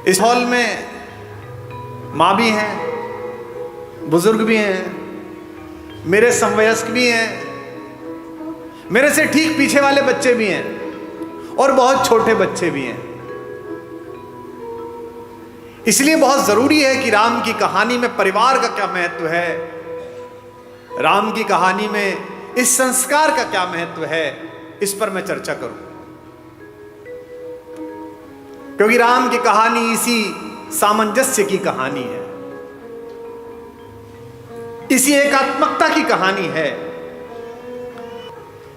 इस हॉल में माँ भी हैं, बुजुर्ग भी हैं, मेरे समवयस्क भी हैं, मेरे से ठीक पीछे वाले बच्चे भी हैं और बहुत छोटे बच्चे भी हैं। इसलिए बहुत जरूरी है कि राम की कहानी में परिवार का क्या महत्व है, राम की कहानी में इस संस्कार का क्या महत्व है, इस पर मैं चर्चा करूं। क्योंकि राम की कहानी इसी सामंजस्य की कहानी है, इसी एकात्मकता की कहानी है।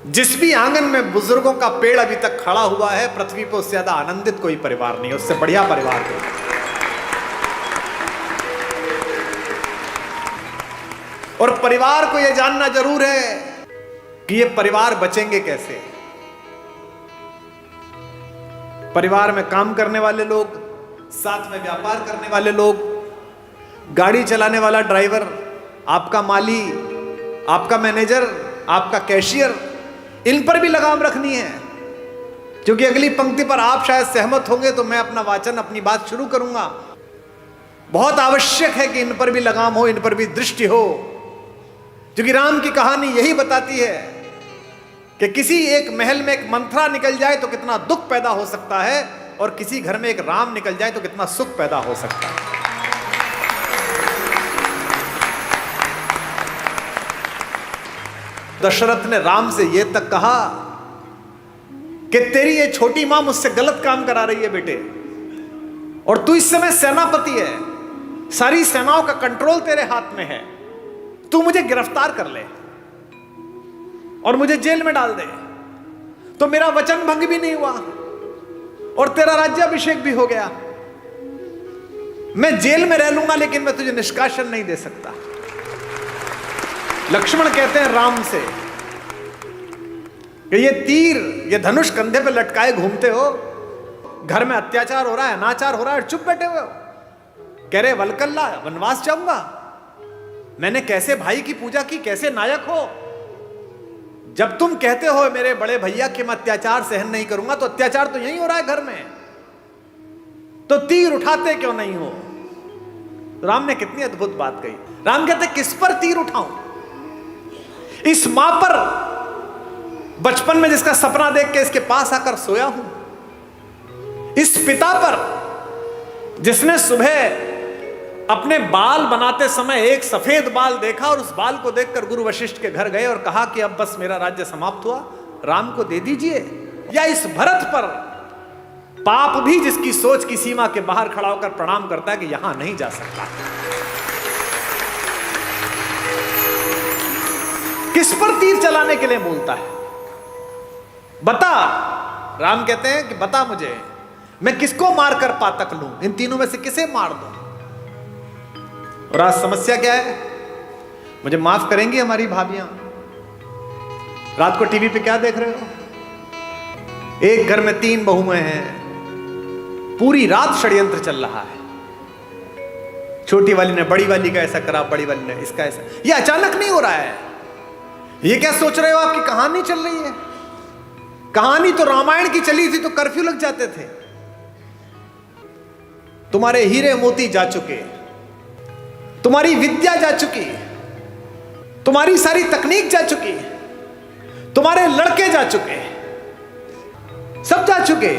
जिस भी आंगन में बुजुर्गों का पेड़ अभी तक खड़ा हुआ है, पृथ्वी पर उससे ज्यादा आनंदित कोई परिवार नहीं है, उससे बढ़िया परिवार कोई। और परिवार को यह जानना जरूर है कि ये परिवार बचेंगे कैसे। परिवार में काम करने वाले लोग, साथ में व्यापार करने वाले लोग, गाड़ी चलाने वाला ड्राइवर, आपका माली, आपका मैनेजर, आपका कैशियर, इन पर भी लगाम रखनी है। क्योंकि अगली पंक्ति पर आप शायद सहमत होंगे तो मैं अपना वाचन, अपनी बात शुरू करूंगा। बहुत आवश्यक है कि इन पर भी लगाम हो, इन पर भी दृष्टि हो। क्योंकि राम की कहानी यही बताती है कि किसी एक महल में एक मंथरा निकल जाए तो कितना दुख पैदा हो सकता है, और किसी घर में एक राम निकल जाए तो कितना सुख पैदा हो सकता है। दशरथ ने राम से यह तक कहा कि तेरी ये छोटी मां मुझसे गलत काम करा रही है बेटे, और तू इस समय सेनापति है, सारी सेनाओं का कंट्रोल तेरे हाथ में है, तू मुझे गिरफ्तार कर ले और मुझे जेल में डाल दे तो मेरा वचन भंग भी नहीं हुआ और तेरा राज्याभिषेक भी हो गया। मैं जेल में रह लूंगा लेकिन मैं तुझे निष्कासन नहीं दे सकता। लक्ष्मण कहते हैं राम से कि ये तीर, ये धनुष कंधे पे लटकाए घूमते हो, घर में अत्याचार हो रहा है, अनाचार हो रहा है, चुप बैठे हुए हो। कह रहे वलकल्ला, वनवास जाऊंगा, मैंने कैसे भाई की पूजा की, कैसे नायक हो। जब तुम कहते हो मेरे बड़े भैया कि मैं अत्याचार सहन नहीं करूंगा, तो अत्याचार तो यही हो रहा है घर में, तो तीर उठाते क्यों नहीं हो। राम ने कितनी अद्भुत बात कही। राम कहते किस पर तीर उठाऊं, इस मां पर बचपन में जिसका सपना देख के इसके पास आकर सोया हूं, इस पिता पर जिसने सुबह अपने बाल बनाते समय एक सफेद बाल देखा और उस बाल को देखकर गुरु वशिष्ठ के घर गए और कहा कि अब बस मेरा राज्य समाप्त हुआ, राम को दे दीजिए। या इस भरत पर, पाप भी जिसकी सोच की सीमा के बाहर खड़ा होकर प्रणाम करता है कि यहां नहीं जा सकता। किस पर तीर चलाने के लिए बोलता है, बता। राम कहते हैं कि बता मुझे, मैं किसको मारकर पातक लूं, इन तीनों में से किसे मार दूं। और आज समस्या क्या है, मुझे माफ करेंगी हमारी भाभियां, रात को टीवी पे क्या देख रहे हो, एक घर में 3 बहुएं हैं, पूरी रात षड्यंत्र चल रहा है। छोटी वाली ने बड़ी वाली का ऐसा करा, बड़ी वाली ने इसका ऐसा। ये अचानक नहीं हो रहा है। ये क्या सोच रहे हो, आपकी कहानी चल रही है। कहानी तो रामायण की चली थी तो कर्फ्यू लग जाते थे। तुम्हारे हीरे मोती जा चुके, तुम्हारी विद्या जा चुकी, तुम्हारी सारी तकनीक जा चुकी, तुम्हारे लड़के जा चुके, सब जा चुके।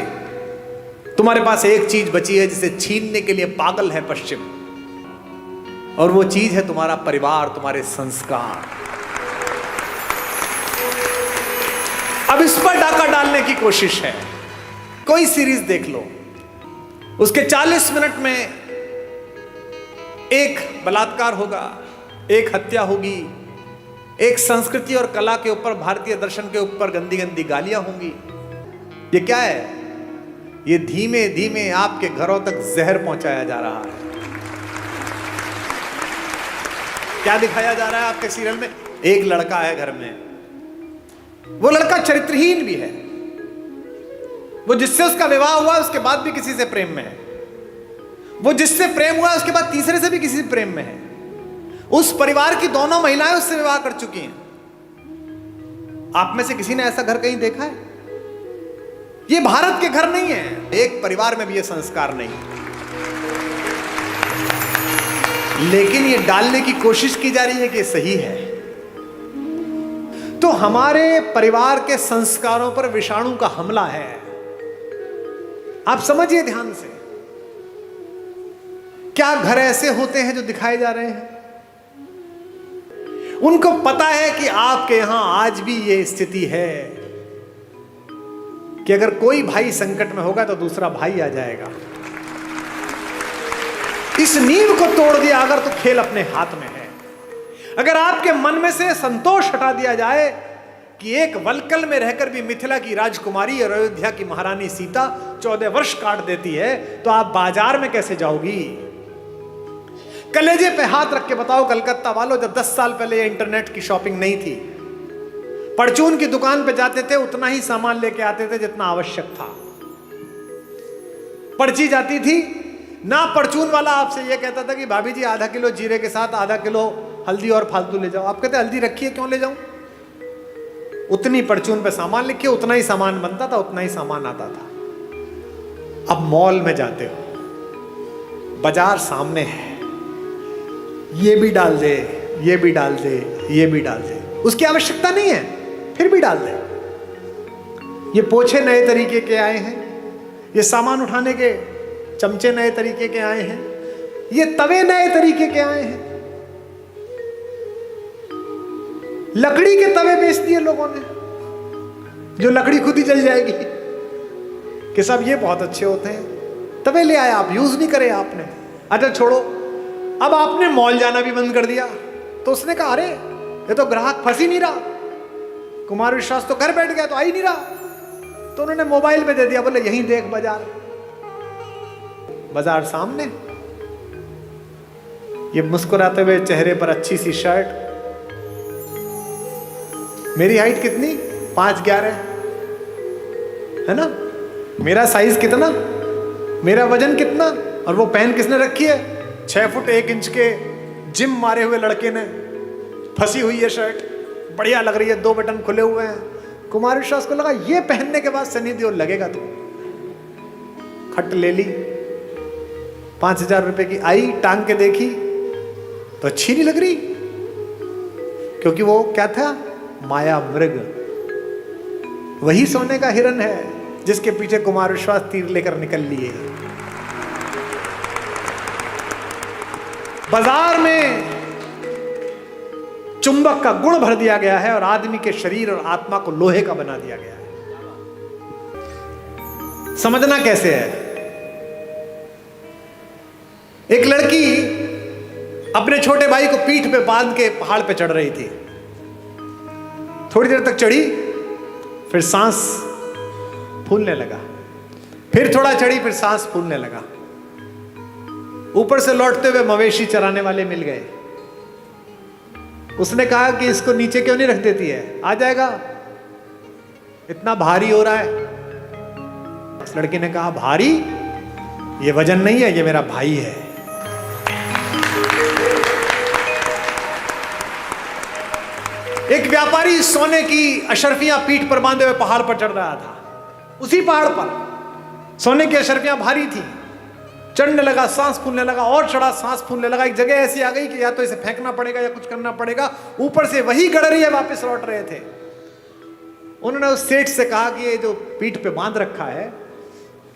तुम्हारे पास एक चीज बची है जिसे छीनने के लिए पागल है पश्चिम, और वो चीज है तुम्हारा परिवार, तुम्हारे संस्कार। अब इस पर डाका डालने की कोशिश है। कोई सीरीज देख लो, उसके 40 मिनट में एक बलात्कार होगा, एक हत्या होगी, एक संस्कृति और कला के ऊपर, भारतीय दर्शन के ऊपर गंदी गंदी गालियां होंगी। ये क्या है, ये धीमे धीमे आपके घरों तक जहर पहुंचाया जा रहा है। क्या दिखाया जा रहा है आपके सीरियल में, एक लड़का है घर में, वो लड़का चरित्रहीन भी है, वो जिससे उसका विवाह हुआ उसके बाद भी किसी से प्रेम में है, वो जिससे प्रेम हुआ उसके बाद तीसरे से भी किसी से प्रेम में है। उस परिवार की दोनों महिलाएं उससे विवाह कर चुकी हैं। आप में से किसी ने ऐसा घर कहीं देखा है? ये भारत के घर नहीं है, एक परिवार में भी ये संस्कार नहीं। लेकिन ये डालने की कोशिश की जा रही है कि सही है। तो हमारे परिवार के संस्कारों पर विषाणु का हमला है। आप समझिए ध्यान से, क्या घर ऐसे होते हैं जो दिखाए जा रहे हैं? उनको पता है कि आपके यहां आज भी ये स्थिति है कि अगर कोई भाई संकट में होगा तो दूसरा भाई आ जाएगा। इस नींव को तोड़ दिया अगर तो खेल अपने हाथ में है। अगर आपके मन में से संतोष हटा दिया जाए कि एक वलकल में रहकर भी मिथिला की राजकुमारी और अयोध्या की महारानी सीता 14 वर्ष काट देती है, तो आप बाजार में कैसे जाओगी? कलेजे पे हाथ रख के बताओ कलकत्ता वालों, जब 10 साल पहले इंटरनेट की शॉपिंग नहीं थी, परचून की दुकान पे जाते थे, उतना ही सामान लेके आते थे जितना आवश्यक था। पर्ची जाती थी ना, परचून वाला आपसे यह कहता था कि भाभी जी आधा किलो जीरे के साथ आधा किलो हल्दी और फालतू ले जाओ। आप कहते हल्दी रखी है, क्यों ले जाऊं? उतनी परचून पे सामान लिखिए, उतना ही सामान बनता था, उतना ही सामान आता था। अब मॉल में जाते हो, बाजार सामने है, ये भी डाल दे, ये भी डाल दे, ये भी डाल दे, उसकी आवश्यकता नहीं है फिर भी डाल दे। ये पोछे नए तरीके के आए हैं, ये सामान उठाने के चमचे नए तरीके के आए हैं, ये तवे नए तरीके के आए हैं, लकड़ी के तवे बेच दिए लोगों ने, जो लकड़ी खुद ही जल जाएगी, कि सब ये बहुत अच्छे होते हैं। तवे ले आए, आप यूज नहीं करे आपने। अच्छा छोड़ो, अब आपने मॉल जाना भी बंद कर दिया, तो उसने कहा अरे ये तो ग्राहक फंस ही नहीं रहा, कुमार विश्वास तो घर बैठ गया, तो आ ही नहीं रहा, तो उन्होंने मोबाइल पे दे दिया, बोले यहीं देख बाजार। बाजार सामने, ये मुस्कुराते हुए चेहरे पर अच्छी सी शर्ट, मेरी हाइट कितनी? 5'11" है ना? मेरा साइज कितना, मेरा वजन कितना, और वो पहन किसने रखी है? 6 फुट 1 इंच के जिम मारे हुए लड़के ने, फंसी हुई है शर्ट, बढ़िया लग रही है, 2 बटन खुले हुए हैं। कुमार विश्वास को लगा ये पहनने के बाद सनी देओल लगेगा, तो खट ले ली, 5000 रुपए की आई, टांग के देखी तो अच्छी नहीं लग रही, क्योंकि वो क्या था? माया मृग। वही सोने का हिरन है जिसके पीछे कुमार विश्वास तीर लेकर निकल लिए। बाजार में चुंबक का गुण भर दिया गया है और आदमी के शरीर और आत्मा को लोहे का बना दिया गया है। समझना कैसे है? एक लड़की अपने छोटे भाई को पीठ पे बांध के पहाड़ पे चढ़ रही थी। थोड़ी देर तक चढ़ी, फिर सांस फूलने लगा, फिर थोड़ा चढ़ी, फिर सांस फूलने लगा। ऊपर से लौटते हुए मवेशी चराने वाले मिल गए। उसने कहा कि इसको नीचे क्यों नहीं रख देती है, आ जाएगा, इतना भारी हो रहा है। उस लड़के ने कहा भारी? ये वजन नहीं है, ये मेरा भाई है। एक व्यापारी सोने की अशर्फियां पीठ पर बांधे हुए पहाड़ पर चढ़ रहा था। उसी पहाड़ पर सोने की अशर्फियां भारी थी, चढ़ने लगा, सांस फूलने लगा, और चढ़ा, सांस फूलने लगा। एक जगह ऐसी आ गई कि या तो इसे फेंकना पड़ेगा या कुछ करना पड़ेगा। ऊपर से वही गडरिया वापस लौट रहे थे। उन्होंने उस सेठ से कहा कि ये जो पीठ पे बांध रखा है,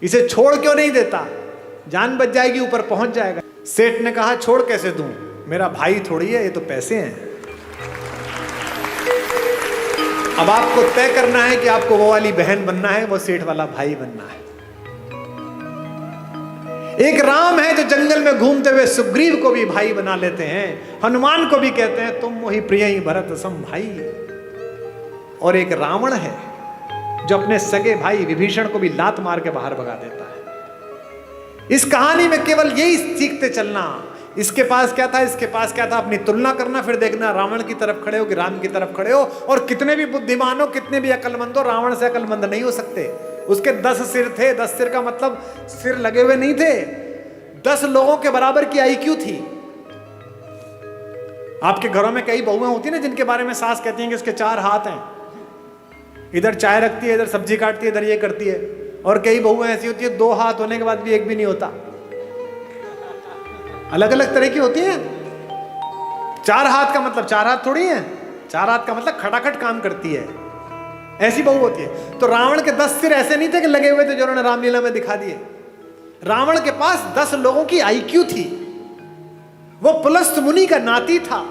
इसे छोड़ क्यों नहीं देता, जान बच जाएगी, ऊपर पहुंच जाएगा। सेठ ने कहा छोड़ कैसे दूं, मेरा भाई थोड़ी है, ये तो पैसे हैं। अब आपको तय करना है कि आपको वो वाली बहन बनना है, वो सेठ वाला भाई बनना है। एक राम है जो जंगल में घूमते हुए सुग्रीव को भी भाई बना लेते हैं, हनुमान को भी कहते हैं तुम मोहि प्रिय ही भरत सम भाई। और एक रावण है जो अपने सगे भाई विभीषण को भी लात मार के बाहर भगा देता है। इस कहानी में केवल यही सीखते चलना, इसके पास क्या था, इसके पास क्या था, अपनी तुलना करना, फिर देखना रावण की तरफ खड़े हो कि राम की तरफ खड़े हो। और कितने भी बुद्धिमान हो, कितने भी अकलमंद हो, रावण से अकलमंद नहीं हो सकते। उसके 10 सिर थे। 10 सिर का मतलब सिर लगे हुए नहीं थे, 10 लोगों के बराबर की IQ थी। आपके घरों में कई बहुएं होती है ना, जिनके बारे में सास कहती हैं कि इसके 4 हाथ हैं, इधर चाय रखती है, इधर सब्जी काटती है, इधर ये करती है। और कई बहुएं ऐसी होती है 2 हाथ होने के बाद भी एक भी नहीं होता। अलग अलग तरह की होती हैं। 4 हाथ का मतलब 4 हाथ थोड़ी है, 4 हाथ का मतलब खटाखट काम करती है, ऐसी बहू होती है। तो रावण के 10 सिर ऐसे नहीं थे कि लगे हुए थे जो उन्होंने रामलीला में दिखा दिए। रावण के पास 10 लोगों की आईक्यू थी। वो पुलस्त मुनि का नाती था।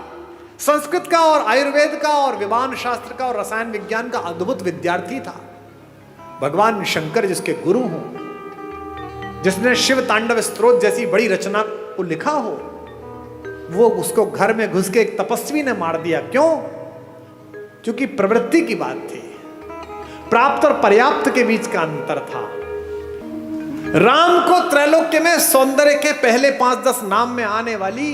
संस्कृत का और आयुर्वेद का और विमान शास्त्र का और रसायन विज्ञान का अद्भुत विद्यार्थी था। भगवान शंकर जिसके गुरु हों, जिसने शिव तांडव स्तोत्र जैसी बड़ी रचना को लिखा हो, वो उसको घर में घुस के एक तपस्वी ने मार दिया। क्यों? क्योंकि प्रवृत्ति की बात थी, प्राप्त और पर्याप्त के बीच का अंतर था। राम को त्रैलोक्य में सौंदर्य के पहले 5-10 नाम में आने वाली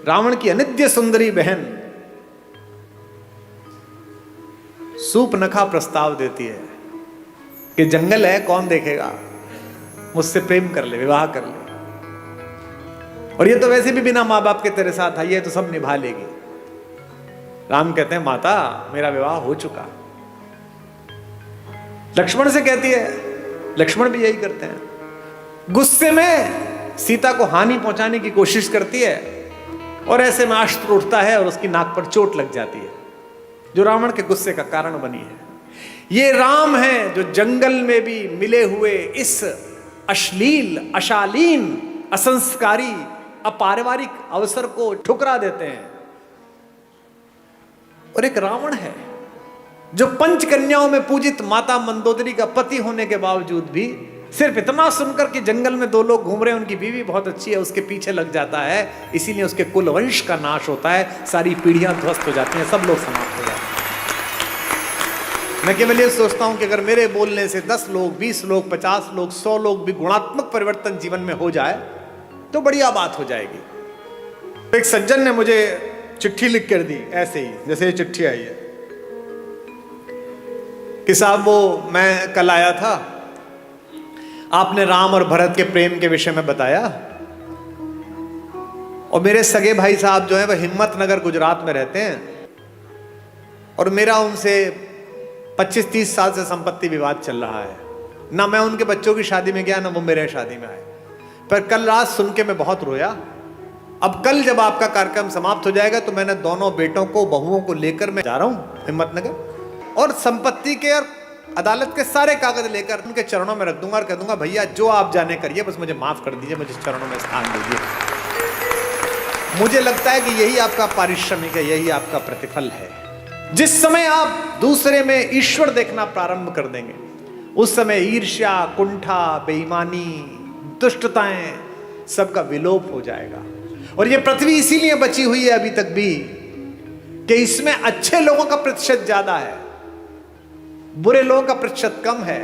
रावण की अनिद्य सुंदरी बहन सूपनखा प्रस्ताव देती है कि जंगल है, कौन देखेगा, मुझसे प्रेम कर ले, विवाह कर ले, और ये तो वैसे भी बिना मां बाप के तेरे साथ आई है, तो सब निभा लेगी। राम कहते हैं माता मेरा विवाह हो चुका। लक्ष्मण से कहती है, लक्ष्मण भी यही करते हैं। गुस्से में सीता को हानि पहुंचाने की कोशिश करती है और ऐसे में अस्त्र उठता है और उसकी नाक पर चोट लग जाती है, जो रावण के गुस्से का कारण बनी है। ये राम है जो जंगल में भी मिले हुए इस अश्लील, अशालीन, असंस्कारी, अपारिवारिक अवसर को ठुकरा देते हैं। और एक रावण है जो पंचकन्याओं में पूजित माता मंदोदरी का पति होने के बावजूद भी सिर्फ इतना सुनकर कि जंगल में 2 लोग घूम रहे हैं, उनकी बीवी बहुत अच्छी है, उसके पीछे लग जाता है। इसीलिए उसके कुल वंश का नाश होता है, सारी पीढ़ियां ध्वस्त हो जाती हैं, सब लोग समाप्त हो जाते हैं। मैं केवल ये सोचता हूं कि अगर मेरे बोलने से 10 लोग, 20 लोग, 50 लोग, 100 लोग भी गुणात्मक परिवर्तन जीवन में हो जाए तो बढ़िया बात हो जाएगी। एक सज्जन ने मुझे चिट्ठी लिख कर दी, ऐसे ही जैसे ये चिट्ठी आई है कि साहब वो मैं कल आया था, आपने राम और भरत के प्रेम के विषय में बताया, और मेरे सगे भाई साहब जो हैं वह हिम्मतनगर गुजरात में रहते हैं, और मेरा उनसे 25-30 साल से संपत्ति विवाद चल रहा है। ना मैं उनके बच्चों की शादी में गया, ना वो मेरे शादी में आए, पर कल रात सुन के मैं बहुत रोया। अब कल जब आपका कार्यक्रम समाप्त हो जाएगा तो मैंने दोनों बेटों को, बहुओं को लेकर मैं जा रहा हूं हिम्मतनगर, और संपत्ति के और अदालत के सारे कागज लेकर उनके चरणों में रख दूंगा और कह दूंगा भैया जो आप जाने करिए, बस मुझे माफ कर दीजिए, मुझे चरणों में स्थान दीजिए। मुझे लगता है कि यही आपका पारिश्रमिक है, यही आपका प्रतिफल है। जिस समय आप दूसरे में ईश्वर देखना प्रारंभ कर देंगे, उस समय ईर्ष्या, कुंठा, बेईमानी, दुष्टताएं सबका विलोप हो जाएगा। और ये पृथ्वी इसीलिए बची हुई है अभी तक भी कि इसमें अच्छे लोगों का प्रतिशत ज्यादा है, बुरे लोगों का प्रतिशत कम है।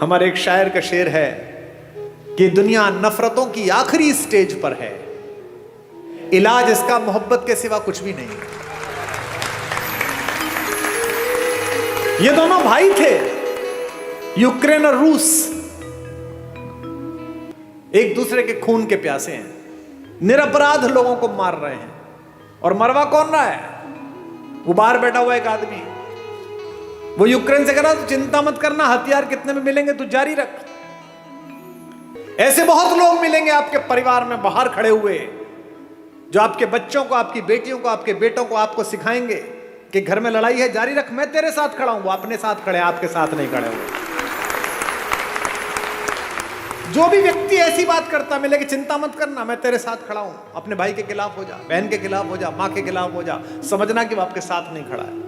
हमारे एक शायर का शेर है कि दुनिया नफरतों की आखिरी स्टेज पर है, इलाज इसका मोहब्बत के सिवा कुछ भी नहीं। ये दोनों भाई थे, यूक्रेन और रूस, एक दूसरे के खून के प्यासे हैं, निरपराध लोगों को मार रहे हैं। और मरवा कौन रहा है? वो बाहर बैठा हुआ एक आदमी, वो यूक्रेन से कह रहा तो चिंता मत करना, हथियार कितने में मिलेंगे तू जारी रख। ऐसे बहुत लोग मिलेंगे आपके परिवार में बाहर खड़े हुए, जो आपके बच्चों को, आपकी बेटियों को, आपके बेटों को आपको सिखाएंगे कि घर में लड़ाई है, जारी रख, मैं तेरे साथ खड़ा हूं। वो अपने साथ खड़े, आपके साथ नहीं खड़े हुए। जो भी व्यक्ति ऐसी बात करता मिले कि चिंता मत करना, मैं तेरे साथ खड़ा हूं, अपने भाई के खिलाफ हो जा, बहन के खिलाफ हो जा, मां के खिलाफ हो जा, समझना कि वो आपके साथ नहीं खड़ा है।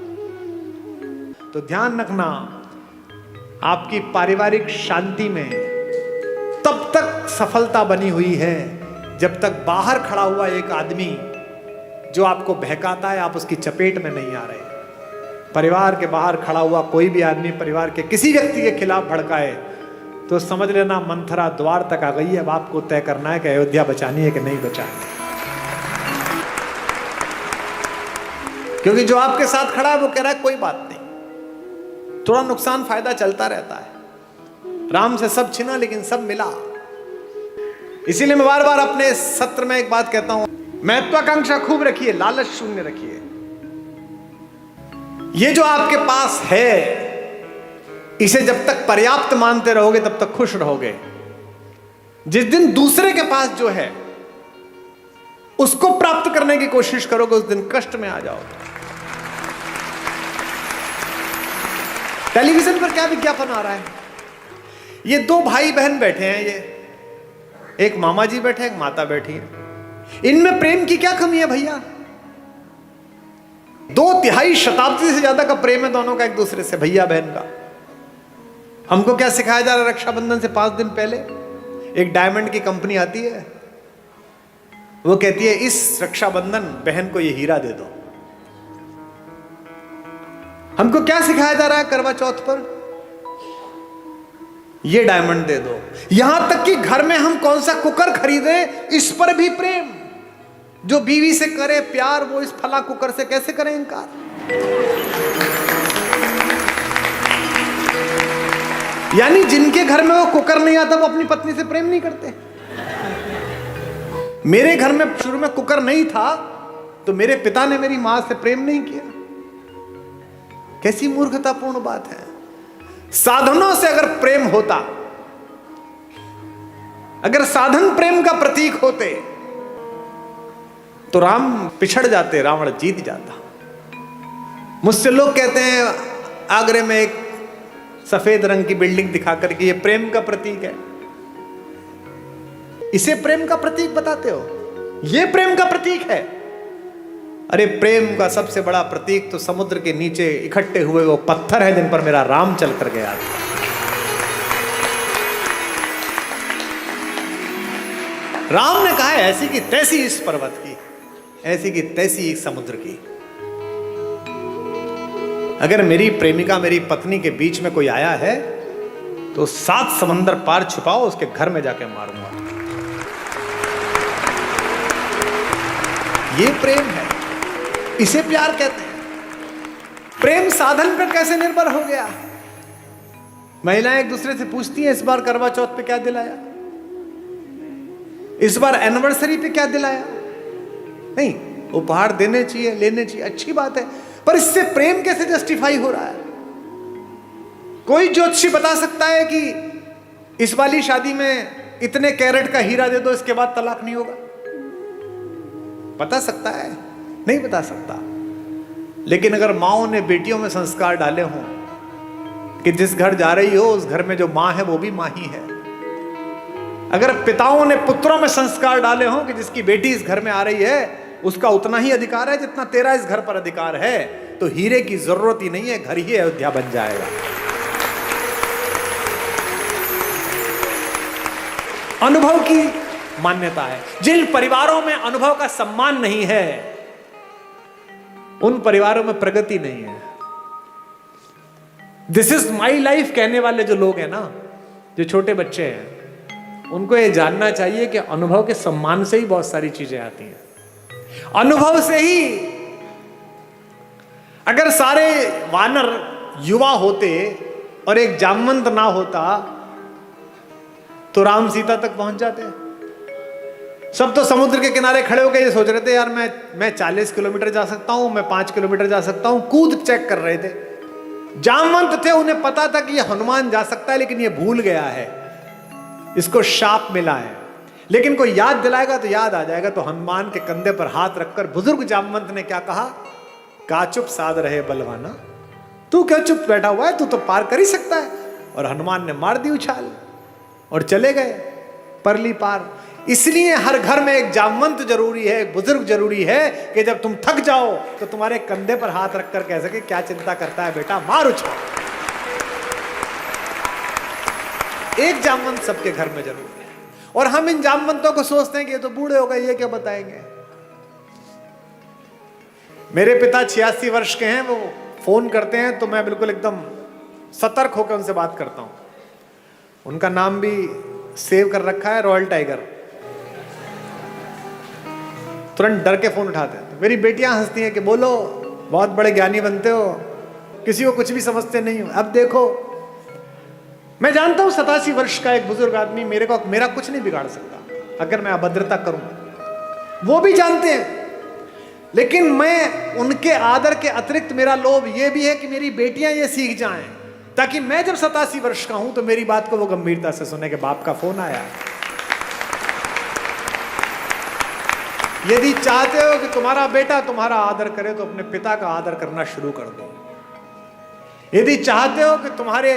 तो ध्यान रखना, आपकी पारिवारिक शांति में तब तक सफलता बनी हुई है जब तक बाहर खड़ा हुआ एक आदमी जो आपको बहकाता है, आप उसकी चपेट में नहीं आ रहे। परिवार के बाहर खड़ा हुआ कोई भी आदमी परिवार के किसी व्यक्ति के खिलाफ भड़काए तो समझ लेना मंथरा द्वार तक आ गई है। अब आपको तय करना है कि अयोध्या बचानी है कि नहीं बचानी। क्योंकि जो आपके साथ खड़ा है वो कह रहा है कोई बात नहीं, थोड़ा नुकसान फायदा चलता रहता है। राम से सब छिना लेकिन सब मिला। इसीलिए मैं बार बार अपने सत्र में एक बात कहता हूं, महत्वाकांक्षा खूब रखिए, लालच शून्य रखिए। ये जो आपके पास है इसे जब तक पर्याप्त मानते रहोगे तब तक खुश रहोगे। जिस दिन दूसरे के पास जो है उसको प्राप्त करने की कोशिश करोगे, उस दिन कष्ट में आ जाओगे। टेलीविजन पर क्या विज्ञापन आ रहा है? ये दो भाई बहन बैठे हैं, ये एक मामा जी बैठे हैं, एक माता बैठी है। इनमें प्रेम की क्या कमी है भैया? 2 शताब्दी से ज्यादा का प्रेम है दोनों का एक दूसरे से, भैया बहन का। हमको क्या सिखाया जा रहा है? रक्षाबंधन से 5 दिन पहले एक डायमंड की कंपनी आती है, वो कहती है इस रक्षाबंधन बहन को ये हीरा दे दो। हमको क्या सिखाया जा रहा है करवा चौथ पर? ये डायमंड दे दो। यहां तक कि घर में हम कौन सा कुकर खरीदे, इस पर भी प्रेम। जो बीवी से करे प्यार, वो इस फला कुकर से कैसे करें इनकार? यानी जिनके घर में वो कुकर नहीं आता, वो अपनी पत्नी से प्रेम नहीं करते। मेरे घर में शुरू में कुकर नहीं था, तो मेरे पिता ने मेरी मां से प्रेम नहीं किया। कैसी मूर्खतापूर्ण बात है। साधनों से अगर प्रेम होता, अगर साधन प्रेम का प्रतीक होते, तो राम पिछड़ जाते, रावण जीत जाता। मुझसे लोग कहते हैं आगरे में एक सफेद रंग की बिल्डिंग दिखाकर कि ये प्रेम का प्रतीक है। इसे प्रेम का प्रतीक बताते हो? ये प्रेम का प्रतीक है? अरे प्रेम का सबसे बड़ा प्रतीक तो समुद्र के नीचे इकट्ठे हुए वो पत्थर है जिन पर मेरा राम चल कर गया। राम ने कहा है ऐसी की तैसी इस पर्वत की, ऐसी की तैसी इस समुद्र की। अगर मेरी प्रेमिका मेरी पत्नी के बीच में कोई आया है तो 7 समंदर पार छुपाओ, उसके घर में जाके मारूंगा। ये प्रेम है, इसे प्यार कहते हैं। प्रेम साधन पर कैसे निर्भर हो गया? महिलाएं एक दूसरे से पूछती हैं इस बार करवा चौथ पे क्या दिलाया, इस बार एनिवर्सरी पे क्या दिलाया। नहीं, उपहार देने चाहिए, लेने चाहिए, अच्छी बात है, पर इससे प्रेम कैसे जस्टिफाई हो रहा है? कोई ज्योतिषी बता सकता है कि इस वाली शादी में इतने कैरेट का हीरा दे दो, इसके बाद तलाक नहीं होगा? बता सकता है? नहीं बता सकता। लेकिन अगर माओ ने बेटियों में संस्कार डाले हों कि जिस घर जा रही हो उस घर में जो मां है वो भी मां ही है, अगर पिताओं ने पुत्रों में संस्कार डाले हों कि जिसकी बेटी इस घर में आ रही है उसका उतना ही अधिकार है जितना तेरा इस घर पर अधिकार है, तो हीरे की जरूरत ही नहीं है, घर ही अयोध्या बन जाएगा। अनुभव की मान्यता है। जिन परिवारों में अनुभव का सम्मान नहीं है उन परिवारों में प्रगति नहीं है। दिस इज माई लाइफ कहने वाले जो लोग हैं ना, जो छोटे बच्चे हैं, उनको ये जानना चाहिए कि अनुभव के सम्मान से ही बहुत सारी चीजें आती हैं। अनुभव से ही, अगर सारे वानर युवा होते और एक जामवंत ना होता तो राम सीता तक पहुंच जाते। सब तो समुद्र के किनारे खड़े होकर ये सोच रहे थे यार मैं 40 किलोमीटर जा सकता हूं, मैं 5 किलोमीटर जा सकता हूं, कूद चेक कर रहे थे। जामवंत थे, उन्हें पता था कि ये हनुमान जा सकता है, लेकिन ये भूल गया है, इसको शाप मिला है। लेकिन कोई याद दिलाएगा तो याद आ जाएगा। तो हनुमान के कंधे पर हाथ रखकर बुजुर्ग जामवंत ने क्या कहा? का चुप साध रहे बलवाना, तू क्या चुप बैठा हुआ है, तू तो पार कर ही सकता है। और हनुमान ने मार दी उछाल और चले गए परली पार। इसलिए हर घर में एक जामवंत जरूरी है, एक बुजुर्ग जरूरी है कि जब तुम थक जाओ तो तुम्हारे कंधे पर हाथ रखकर कह सके क्या चिंता करता है बेटा, मार उछाल। एक जामवंत सबके घर में जरूरी है। और हम इन जामवंतों को सोचते हैं कि ये तो बूढ़े हो गए, ये क्या बताएंगे। मेरे पिता 86 वर्ष के हैं, वो फोन करते हैं तो मैं बिल्कुल एकदम सतर्क होकर उनसे बात करता हूं। उनका नाम भी सेव कर रखा है, रॉयल टाइगर। तुरंत डर के फोन उठाते हैं। मेरी बेटियां हंसती हैं कि बोलो, बहुत बड़े ज्ञानी बनते हो, किसी को कुछ भी समझते नहीं हो। अब देखो, मैं जानता हूं 87 वर्ष का एक बुजुर्ग आदमी मेरा कुछ नहीं बिगाड़ सकता अगर मैं अभद्रता करूं, वो भी जानते हैं। लेकिन मैं उनके आदर के अतिरिक्त मेरा लोभ ये भी है कि मेरी बेटियां ये सीख जाएं, ताकि मैं जब 87 वर्ष का हूं तो मेरी बात को वो गंभीरता से सुने कि बाप का फोन आया। यदि चाहते हो कि तुम्हारा बेटा तुम्हारा आदर करे तो अपने पिता का आदर करना शुरू कर दो। यदि चाहते हो कि तुम्हारे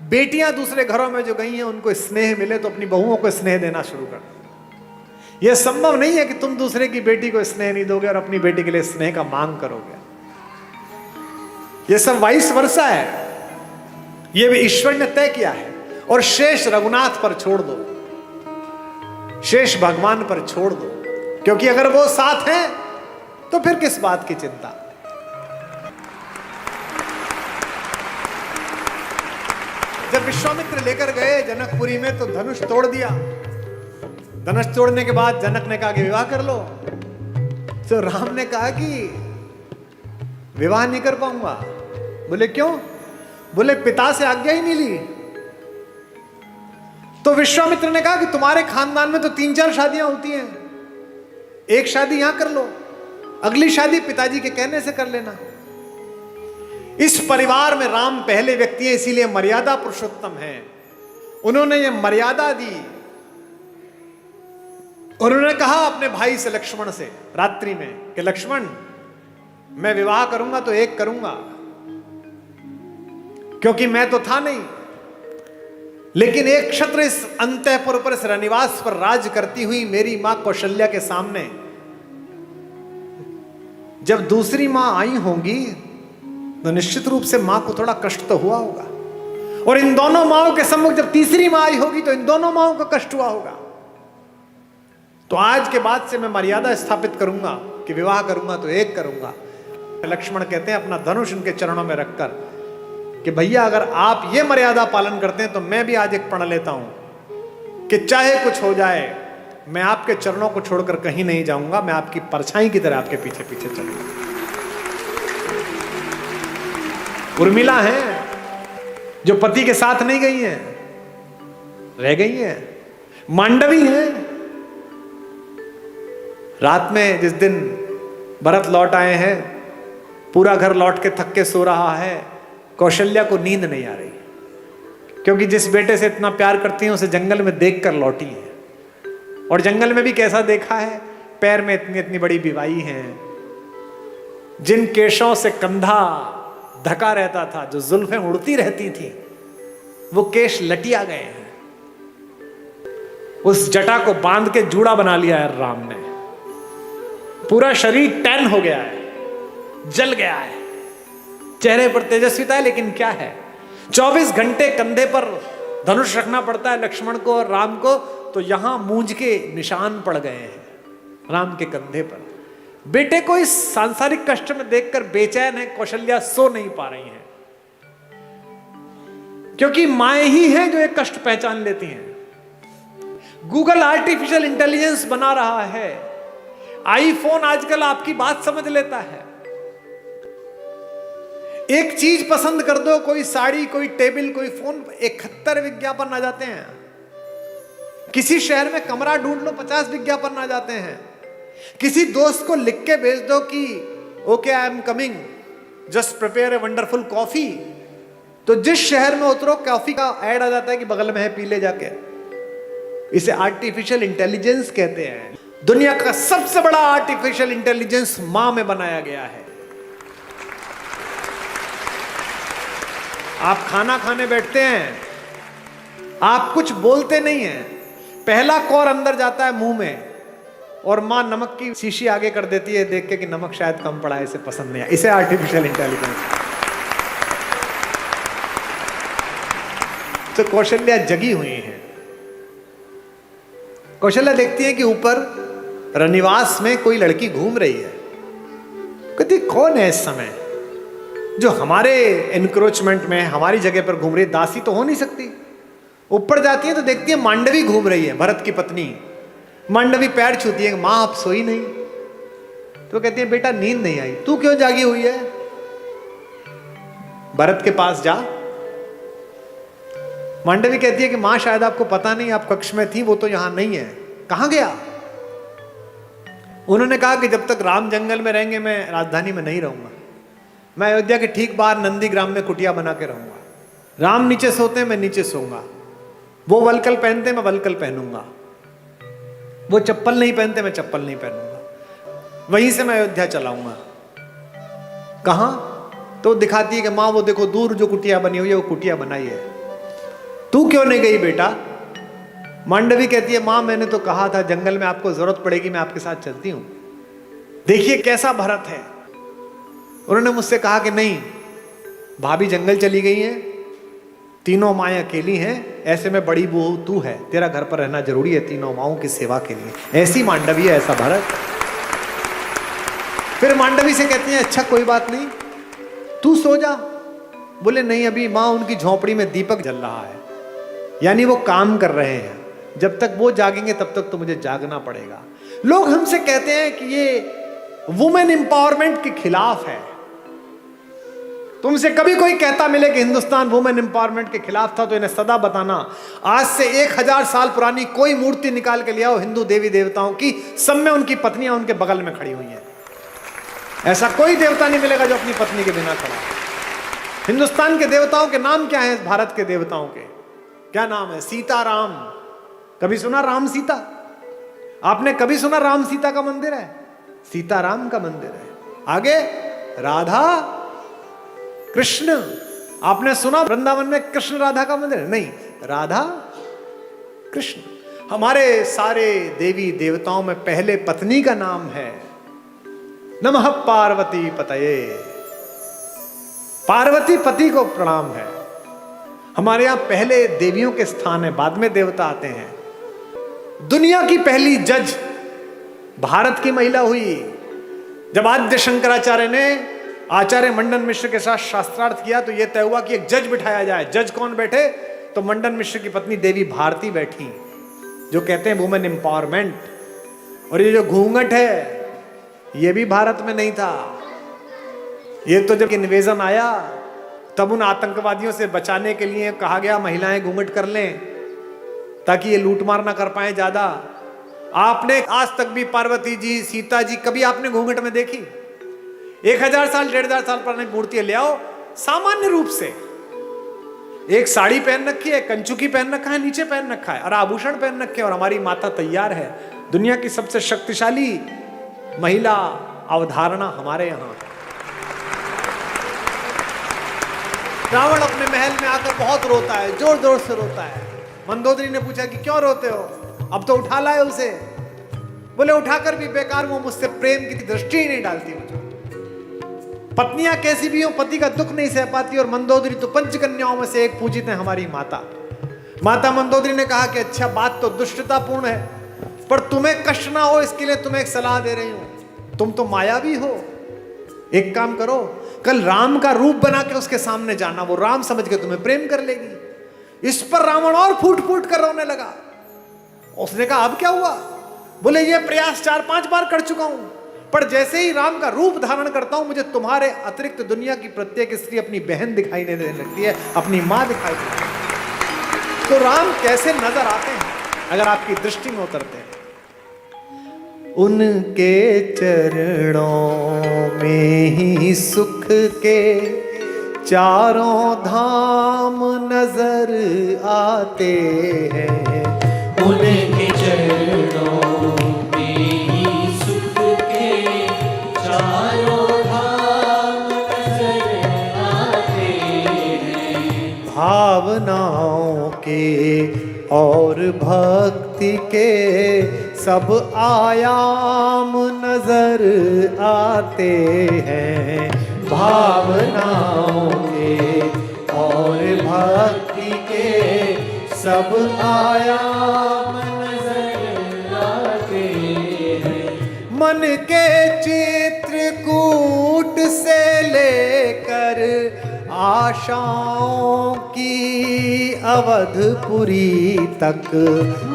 बेटियां दूसरे घरों में जो गई हैं उनको स्नेह मिले तो अपनी बहुओं को स्नेह देना शुरू कर दो। यह संभव नहीं है कि तुम दूसरे की बेटी को स्नेह नहीं दोगे और अपनी बेटी के लिए स्नेह का मांग करोगे। यह सब वाइस वर्सा है, यह भी ईश्वर ने तय किया है। और शेष रघुनाथ पर छोड़ दो, शेष भगवान पर छोड़ दो, क्योंकि अगर वो साथ हैं तो फिर किस बात की चिंता। जब विश्वामित्र लेकर गए जनकपुरी में तो धनुष तोड़ दिया। धनुष तोड़ने के बाद जनक ने कहा कि विवाह कर लो। तो राम ने कहा कि विवाह नहीं कर पाऊंगा। बोले क्यों? बोले पिता से आज्ञा ही नहीं ली। तो विश्वामित्र ने कहा कि तुम्हारे खानदान में तो 3-4 शादियां होती हैं, एक शादी यहां कर लो, अगली शादी पिताजी के कहने से कर लेना। इस परिवार में राम पहले व्यक्ति है, इसीलिए मर्यादा पुरुषोत्तम है। उन्होंने ये मर्यादा दी। उन्होंने कहा अपने भाई से लक्ष्मण से रात्रि में कि लक्ष्मण, मैं विवाह करूंगा तो एक करूंगा, क्योंकि मैं तो था नहीं, लेकिन एक क्षत्र इस अंतःपुर पर, इस रनिवास पर राज करती हुई मेरी मां कौशल्या के सामने जब दूसरी मां आई होंगी तो निश्चित रूप से मां को थोड़ा कष्ट तो हुआ होगा, और इन दोनों माओं के सम्मुख जब तीसरी मां आई होगी तो इन दोनों माओं को कष्ट हुआ होगा। तो आज के बाद से मैं मर्यादा स्थापित करूंगा कि विवाह करूंगा तो एक करूंगा। लक्ष्मण कहते हैं अपना धनुष उनके चरणों में रखकर कि भैया अगर आप ये मर्यादा पालन करते हैं तो मैं भी आज एक प्रण लेता हूं कि चाहे कुछ हो जाए मैं आपके चरणों को छोड़कर कहीं नहीं जाऊंगा, मैं आपकी परछाई की तरह आपके पीछे पीछे चलूंगा। उर्मिला है जो पति के साथ नहीं गई है, रह गई है। मांडवी है, रात में जिस दिन भरत लौट आए हैं, पूरा घर लौट के थक के सो रहा है, कौशल्या को नींद नहीं आ रही, क्योंकि जिस बेटे से इतना प्यार करती है उसे जंगल में देखकर लौटी है। और जंगल में भी कैसा देखा है, पैर में इतनी इतनी बड़ी बिवाई है, जिन केशों से कंधा ढका रहता था, जो जुल्फें उड़ती रहती थी, वो केश लटिया गए हैं। उस जटा को बांध के जूड़ा बना लिया है राम ने। पूरा शरीर टैन हो गया है, जल गया है, चेहरे पर तेजस्विता है, लेकिन क्या है, 24 घंटे कंधे पर धनुष रखना पड़ता है लक्ष्मण को और राम को, तो यहां मूंज के निशान पड़ गए हैं राम के कंधे पर। बेटे को इस सांसारिक कष्ट में देखकर बेचैन है कौशल्या, सो नहीं पा रही हैं, क्योंकि माएं ही हैं जो एक कष्ट पहचान लेती हैं। गूगल आर्टिफिशियल इंटेलिजेंस बना रहा है, आईफोन आजकल आपकी बात समझ लेता है। एक चीज पसंद कर दो, कोई साड़ी, कोई टेबल, कोई फोन, 71 विज्ञापन आ जाते हैं। किसी शहर में कमरा ढूंढ लो, 50 विज्ञापन आ जाते हैं। किसी दोस्त को लिख के भेज दो कि okay I am coming, just prepare a wonderful coffee, तो जिस शहर में उतरो कॉफी का ऐड आ जाता है कि बगल में है, पी ले जाके। इसे आर्टिफिशियल इंटेलिजेंस कहते हैं। दुनिया का सबसे बड़ा आर्टिफिशियल इंटेलिजेंस मां में बनाया गया है। आप खाना खाने बैठते हैं, आप कुछ बोलते नहीं हैं, पहला कौर अंदर जाता है मुंह में, और मां नमक की शीशी आगे कर देती है देख के कि नमक शायद कम पड़ा है, इसे पसंद नहीं है। इसे आर्टिफिशियल इंटेलिजेंस। तो कौशल्या जगी हुई है। कौशल्या देखती है कि ऊपर रनिवास में कोई लड़की घूम रही है। कहती कौन है इस समय जो हमारे एनक्रोचमेंट में हमारी जगह पर घूम रही है, दासी तो हो नहीं सकती। ऊपर जाती है तो देखती है मांडवी घूम रही है, भरत की पत्नी। मांडवी पैर छूती है, मां आप सोई नहीं? तो कहती है बेटा नींद नहीं आई। तू क्यों जागी हुई है? भरत के पास जा। मांडवी कहती है कि मां शायद आपको पता नहीं, आप कक्ष में थी, वो तो यहां नहीं है। कहां गया? उन्होंने कहा कि जब तक राम जंगल में रहेंगे मैं राजधानी में नहीं रहूंगा, मैं अयोध्या के ठीक बाहर नंदीग्राम में कुटिया बना के रहूंगा। राम नीचे सोते हैं, मैं नीचे सोऊंगा। वो वलकल पहनते हैं, मैं वलकल पहनूंगा। वो चप्पल नहीं पहनते, मैं चप्पल नहीं पहनूंगा, वहीं से मैं अयोध्या चलाऊंगा। कहां? तो दिखाती है कि माँ वो देखो दूर जो कुटिया बनी हुई है वो कुटिया बनाई है, तू क्यों नहीं गई बेटा? मांडवी कहती है माँ मैंने तो कहा था जंगल में आपको जरूरत पड़ेगी मैं आपके साथ चलती हूं। देखिए कैसा भरत है। उन्होंने मुझसे कहा कि नहीं, भाभी जंगल चली गई है, तीनों माएँ अकेली हैं, ऐसे में बड़ी बहू तू है, तेरा घर पर रहना जरूरी है तीनों माओं की सेवा के लिए। ऐसी मांडवी है, ऐसा भरत। फिर मांडवी से कहती है अच्छा कोई बात नहीं, तू सो जा। बोले नहीं, अभी माँ उनकी झोपड़ी में दीपक जल रहा है, यानी वो काम कर रहे हैं, जब तक वो जागेंगे तब तक तो मुझे जागना पड़ेगा। लोग हमसे कहते हैं कि ये वुमेन एम्पावरमेंट के खिलाफ है। तुमसे कभी कोई कहता मिले कि हिंदुस्तान वुमेन एम्पावरमेंट के खिलाफ था तो इन्हें सदा बताना। आज से 1000 साल पुरानी कोई मूर्ति निकाल के ले आओ हिंदू देवी देवताओं की, सब में उनकी पत्नियां उनके बगल में खड़ी हुई हैं। ऐसा कोई देवता नहीं मिलेगा जो अपनी पत्नी के बिना खड़ा। हिंदुस्तान के देवताओं के नाम क्या है? भारत के देवताओं के क्या नाम है? सीता राम। कभी सुना राम सीता? आपने कभी सुना राम सीता का मंदिर है? सीताराम का मंदिर है। आगे राधा कृष्ण। आपने सुना वृंदावन में कृष्ण राधा का मंदिर? नहीं, राधा कृष्ण। हमारे सारे देवी देवताओं में पहले पत्नी का नाम है नमः पार्वती पतये। पार्वती पति को प्रणाम है। हमारे यहां पहले देवियों के स्थान है, बाद में देवता आते हैं। दुनिया की पहली जज भारत की महिला हुई। जब आद्य शंकराचार्य ने आचार्य मंडन मिश्र के साथ शास्त्रार्थ किया तो यह तय हुआ कि एक जज बिठाया जाए। जज कौन बैठे? तो मंडन मिश्र की पत्नी देवी भारती बैठी, जो कहते हैं वुमेन एम्पावरमेंट। और ये जो घूंघट है ये भी भारत में नहीं था। ये तो जब इन्वेजन आया तब उन आतंकवादियों से बचाने के लिए कहा गया महिलाएं घूंघट कर लें ताकि ये लूटमार ना कर पाए ज्यादा। आपने आज तक भी पार्वती जी, सीता जी कभी आपने घूंघट में देखी? 1000 साल 1500 साल पुरानी मूर्तियां ले आओ, सामान्य रूप से एक साड़ी पहन रखी है, कंचुकी पहन रखा है, नीचे पहन रखा है और आभूषण पहन रखे और हमारी माता तैयार है। दुनिया की सबसे शक्तिशाली महिला अवधारणा हमारे यहां। रावण अपने महल में आकर बहुत रोता है, जोर जोर से रोता है। मंदोदरी ने पूछा कि क्यों रोते हो? अब तो उठा लाए उसे। बोले उठाकर भी बेकार, वो मुझसे प्रेम की दृष्टि ही नहीं डालती मुझे। पत्नियां कैसी भी हो पति का दुख नहीं सह पाती, और मंदोदरी तो पंचकन्याओं में से एक पूजित है हमारी माता। माता मंदोदरी ने कहा कि अच्छा बात तो दुष्टतापूर्ण है, पर तुम्हें कष्ट ना हो इसके लिए तुम्हें एक सलाह दे रही हूं। तुम तो मायावी हो, एक काम करो, कल राम का रूप बना के उसके सामने जाना, वो राम समझ के तुम्हें प्रेम कर लेगी। इस पर रावण और फूट फूट कर रोने लगा। उसने कहा अब क्या हुआ? बोले ये प्रयास 4-5 बार कर चुका हूं, पर जैसे ही राम का रूप धारण करता हूं मुझे तुम्हारे अतिरिक्त दुनिया की प्रत्येक स्त्री अपनी बहन दिखाई देने लगती है, अपनी मां दिखाई देती है। तो राम कैसे नजर आते हैं अगर आपकी दृष्टि में उतरते हैं? उनके चरणों में ही सुख के चारों धाम नजर आते हैं। उनके चरणों में ही सुख के चारों धाम नजर आते हैं। भावनाओं के और भक्ति के सब आयाम नजर आते हैं। भावनाओं के और भक्ति के सब आयाम नजर आते हैं। मन के चित्रकूट से लेकर आशाओं की अवधपुरी तक,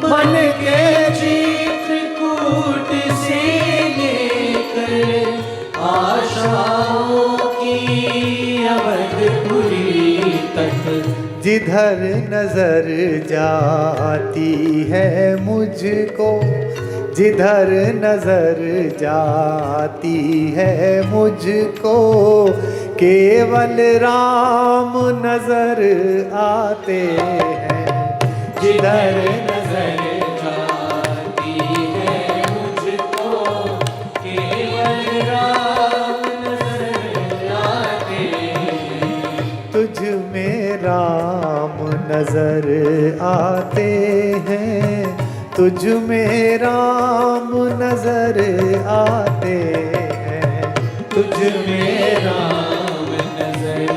मन के चित्रकूट से लेकर आशाओं की अवधपुरी तक, जिधर नजर जाती है मुझको, जिधर नजर जाती है मुझको, केवल राम नजर आते हैं। जिधर नजर जाती है राम नजर आते हैं, तुझ में राम नजर आते हैं, तुझ में राम नजर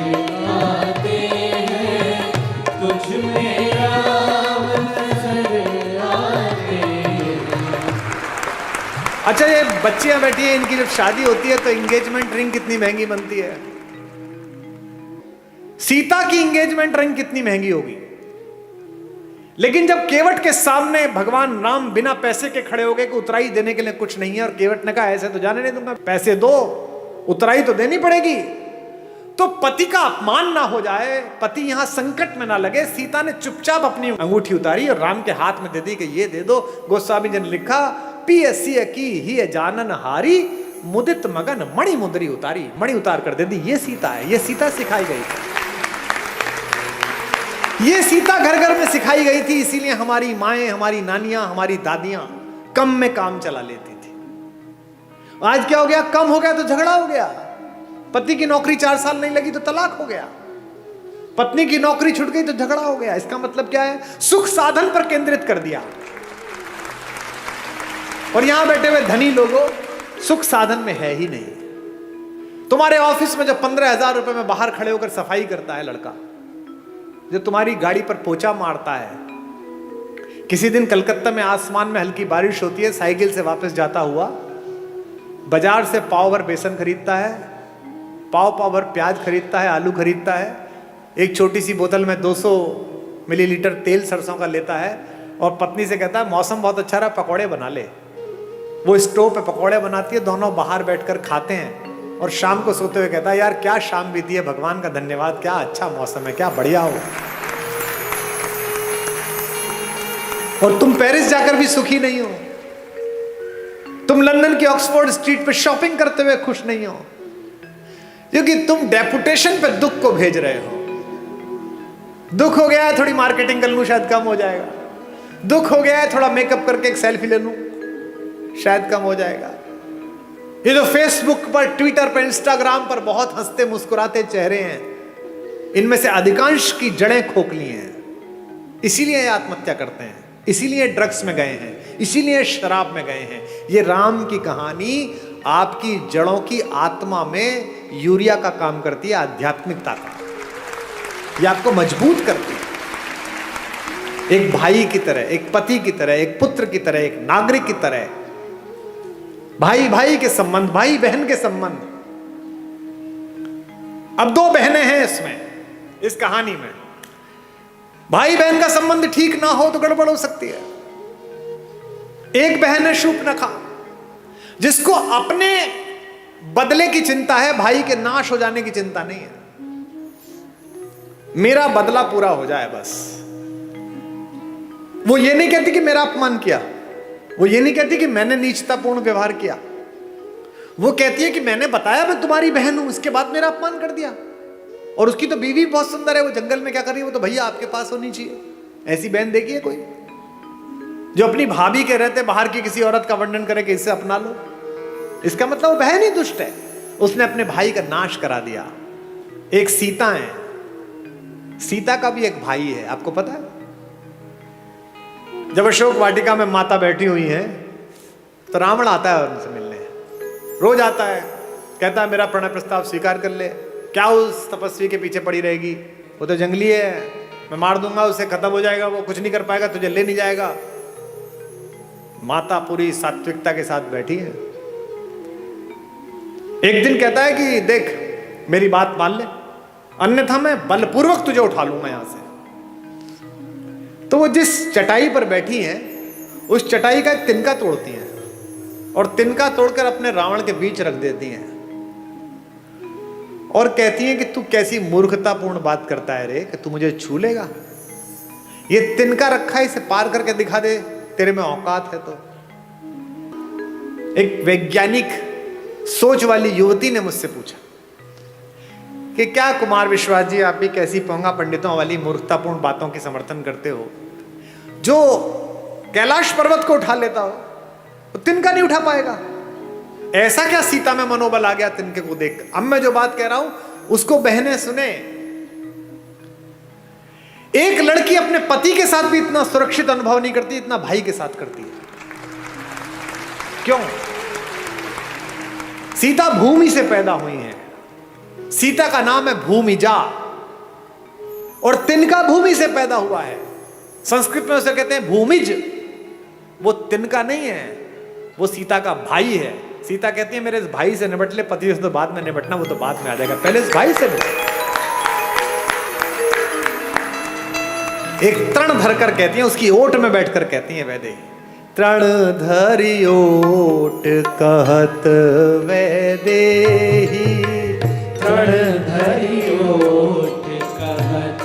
आते हैं, तुझ में राम नजर आते हैं। अच्छा, ये बच्चियां बैठी हैं, इनकी जब शादी होती है तो एंगेजमेंट रिंग कितनी महंगी बनती है। सीता की एंगेजमेंट रिंग कितनी महंगी होगी, लेकिन जब केवट के सामने भगवान राम बिना पैसे के खड़े हो गए कि उतराई देने के लिए कुछ नहीं है, और केवट ने कहा ऐसे तो जाने नहीं दूंगा, पैसे दो, उतराई तो देनी पड़ेगी, तो पति का अपमान ना हो जाए, पति यहां संकट में ना लगे, सीता ने चुपचाप अपनी अंगूठी उतारी और राम के हाथ में दे दी कि ये दे दो। गोस्वामी जी ने लिखा, पियसिय की ही जानन हारी, मुदित मगन मणि मुद्री उतारी, मणि उतार कर दे दी। ये सीता है, ये सीता सिखाई गई थी, ये सीता घर घर में सिखाई गई थी। इसीलिए हमारी माएं, हमारी नानियां, हमारी दादियां कम में काम चला लेती थी। आज क्या हो गया, कम हो गया तो झगड़ा हो गया, पति की नौकरी 4 साल नहीं लगी तो तलाक हो गया, पत्नी की नौकरी छूट गई तो झगड़ा हो गया। इसका मतलब क्या है, सुख साधन पर केंद्रित कर दिया। और यहां बैठे हुए धनी लोगों, सुख साधन में है ही नहीं। तुम्हारे ऑफिस में जो 15,000 रुपए में बाहर खड़े होकर सफाई करता है लड़का, जो तुम्हारी गाड़ी पर पोछा मारता है, किसी दिन कलकत्ता में आसमान में हल्की बारिश होती है, साइकिल से वापस जाता हुआ बाजार से पाव भर बेसन खरीदता है, पाव भर प्याज खरीदता है, आलू खरीदता है, एक छोटी सी बोतल में 200 मिलीलीटर तेल सरसों का लेता है, और पत्नी से कहता है मौसम बहुत अच्छा रहा, पकौड़े बना ले। वो स्टोव पे पकौड़े बनाती है, दोनों बाहर बैठकर खाते हैं, और शाम को सोते हुए कहता है यार क्या शाम बीती है, भगवान का धन्यवाद, क्या अच्छा मौसम है, क्या बढ़िया हो। और तुम पेरिस जाकर भी सुखी नहीं हो, तुम लंदन की ऑक्सफोर्ड स्ट्रीट पे शॉपिंग करते हुए खुश नहीं हो, क्योंकि तुम डेपुटेशन पे दुख को भेज रहे हो। दुख हो गया है, थोड़ी मार्केटिंग कर लूं शायद कम हो जाएगा, दुख हो गया है, थोड़ा मेकअप करके एक सेल्फी ले लूं शायद कम हो जाएगा। ये जो फेसबुक पर, ट्विटर पर, इंस्टाग्राम पर बहुत हंसते मुस्कुराते चेहरे हैं, इनमें से अधिकांश की जड़ें खोखली हैं। इसीलिए ये आत्महत्या करते हैं, इसीलिए ड्रग्स में गए हैं, इसीलिए शराब में गए हैं। ये राम की कहानी आपकी जड़ों की आत्मा में यूरिया का काम करती है, आध्यात्मिकता का। ये आपको मजबूत करती है, एक भाई की तरह, एक पति की तरह, एक पुत्र की तरह, एक नागरिक की तरह, भाई भाई के संबंध, भाई बहन के संबंध। अब 2 बहनें हैं इसमें, इस कहानी में। भाई बहन का संबंध ठीक ना हो तो गड़बड़ हो सकती है। एक बहन है शूर्पणखा, जिसको अपने बदले की चिंता है, भाई के नाश हो जाने की चिंता नहीं है। मेरा बदला पूरा हो जाए बस। वो ये नहीं कहती कि मेरा अपमान किया, वो ये नहीं कहती कि मैंने नीचतापूर्ण व्यवहार किया, वो कहती है कि मैंने बताया मैं तुम्हारी बहन हूं, इसके बाद मेरा अपमान कर दिया। और उसकी तो बीवी बहुत सुंदर है, वो जंगल में क्या कर रही है, वो तो भैया आपके पास होनी चाहिए। ऐसी बहन देखी है कोई जो अपनी भाभी के रहते बाहर की किसी औरत का वर्णन करे कि इससे अपना लो? इसका मतलब वो बहन ही दुष्ट है, उसने अपने भाई का नाश करा दिया। एक सीता है, सीता का भी एक भाई है, आपको पता है? जब अशोक वाटिका में माता बैठी हुई है तो रावण आता है उनसे मिलने, रोज आता है, कहता है मेरा प्रणय प्रस्ताव स्वीकार कर ले। क्या उस तपस्वी के पीछे पड़ी रहेगी, वो तो जंगली है, मैं मार दूंगा उसे, खत्म हो जाएगा, वो कुछ नहीं कर पाएगा, तुझे ले नहीं जाएगा। माता पूरी सात्विकता के साथ बैठी है। एक दिन कहता है कि देख मेरी बात मान ले, अन्यथा मैं बलपूर्वक तुझे उठा लूंगा यहां से। तो वो जिस चटाई पर बैठी हैं, उस चटाई का एक तिनका तोड़ती हैं और तिनका तोड़कर अपने रावण के बीच रख देती हैं और कहती हैं कि तू कैसी मूर्खतापूर्ण बात करता है रे, कि तू मुझे छू लेगा? ये तिनका रखा है, इसे पार करके दिखा दे, तेरे में औकात है तो। एक वैज्ञानिक सोच वाली युवती ने मुझसे पूछा कि क्या कुमार विश्वास जी, आप भी कैसी पोंगा पंडितों वाली मूर्खतापूर्ण बातों की समर्थन करते हो? जो कैलाश पर्वत को उठा लेता हो तो तिनका नहीं उठा पाएगा। ऐसा क्या सीता में मनोबल आ गया तिनके को देख? अब मैं जो बात कह रहा हूं उसको बहनें सुने। एक लड़की अपने पति के साथ भी इतना सुरक्षित अनुभव नहीं करती इतना भाई के साथ करती है। क्यों? सीता भूमि से पैदा हुई है। सीता का नाम है भूमिजा और तिनका भूमि से पैदा हुआ है। संस्कृत में उसे कहते हैं भूमिज। वो तिनका नहीं है, वो सीता का भाई है। सीता कहती है मेरे इस भाई से निपट ले, पति से तो बाद में निपटना, वो तो बाद में आ जाएगा, पहले इस भाई से निपट। एक तृण धरकर कहती है, उसकी ओट में बैठकर कहती है वैदेही, तृण धरि ओट कहत वैदेही, तृण धरि ओट कहत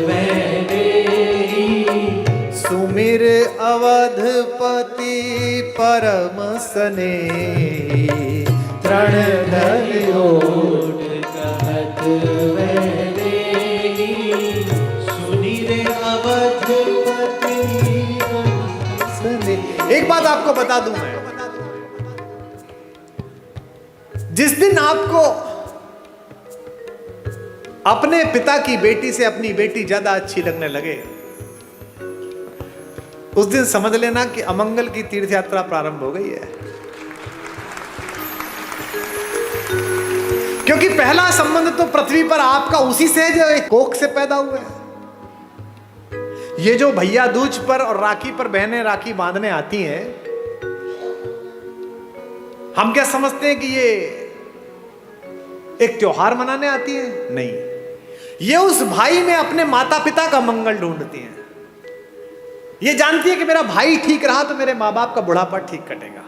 वैदेही, सुमिर अवधपति परम स्नेही, तृण धरि ओट कहत वैदेही, सुनिर अवधपति स्नेही। एक बात आपको बता दूं मैं, जिस दिन आपको अपने पिता की बेटी से अपनी बेटी ज्यादा अच्छी लगने लगे, उस दिन समझ लेना कि अमंगल की तीर्थ यात्रा प्रारंभ हो गई है। क्योंकि पहला संबंध तो पृथ्वी पर आपका उसी से है जो एक कोख से पैदा हुआ है। ये जो भैया दूज पर और राखी पर बहनें राखी बांधने आती हैं, हम क्या समझते हैं कि ये एक त्योहार मनाने आती है? नहीं, ये उस भाई में अपने माता पिता का मंगल ढूंढती हैं। ये जानती है कि मेरा भाई ठीक रहा तो मेरे माँ बाप का बुढ़ापा ठीक कटेगा,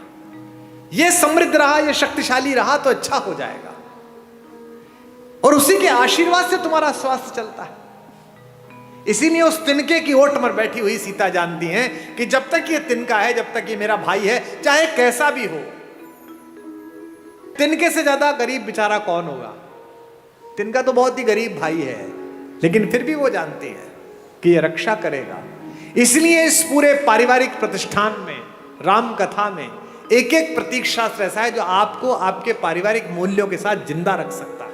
ये समृद्ध रहा, ये शक्तिशाली रहा तो अच्छा हो जाएगा, और उसी के आशीर्वाद से तुम्हारा स्वास्थ्य चलता है। इसीलिए उस तिनके की ओट पर बैठी हुई सीता जानती है कि जब तक ये तिनका है, जब तक ये मेरा भाई है, चाहे कैसा भी हो, तिनके से ज्यादा गरीब बेचारा कौन होगा? तिनका तो बहुत ही गरीब भाई है, लेकिन फिर भी वो जानती है कि ये रक्षा करेगा। इसलिए इस पूरे पारिवारिक प्रतिष्ठान में, राम कथा में एक एक प्रतीक शास्त्र ऐसा है जो आपको आपके पारिवारिक मूल्यों के साथ जिंदा रख सकता है।